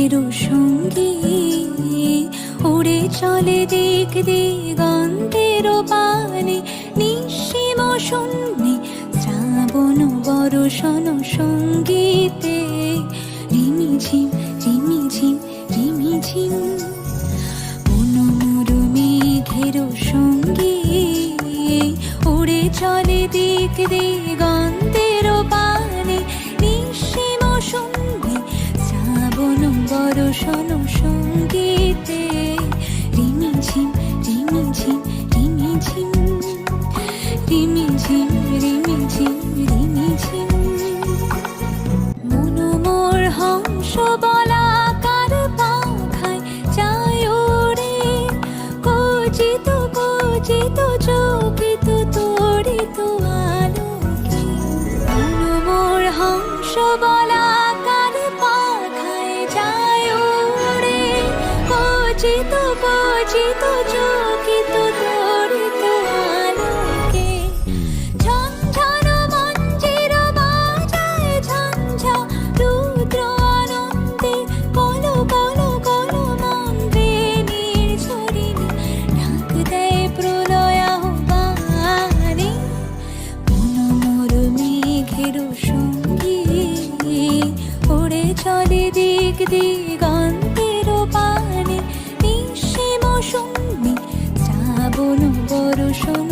মেঘেরও সঙ্গী উড়ে চলে দিক দিগন্তেরও পানে, নিঃসীম শূন্যে শ্রাবণ বর্ষণ সঙ্গীতে রিমিঝিম রিমিঝিম রিমিঝিম। মনোমর মেঘেরও সঙ্গী উড়ে চলে দিক দিগন্তেরও পানে, নিঃসীম শূন্যে শ্রাবণ বর্ষণ সঙ্গীতে রিমিঝিম রিমিঝিম রিমিঝিম রিমিঝিম রিমিঝিম রিমিঝিম। মনোমর হংস বলাকার পাখায় যায় ওরে, কচিত কচিত চকিত তড়িত আলোকে। মনোমর হংস বলাকার পাখায় যায় ওরে, কচিত কচিত চকিত তড়িত আলোকে। ঝনঝন মঞ্জির বাজায় ঝঞ্ঝা রুদ্র আনন্দে, কল কল কল মন্ত্রে নির্ঝরিণী ডাক দেয় প্রলয় আহ্বানে। মনোমর মেঘেরও সঙ্গী উড়ে চলে দিক দিগন্তেরও পানে, নিঃসীম শূন্যে শ্রাবণ বর্ষণ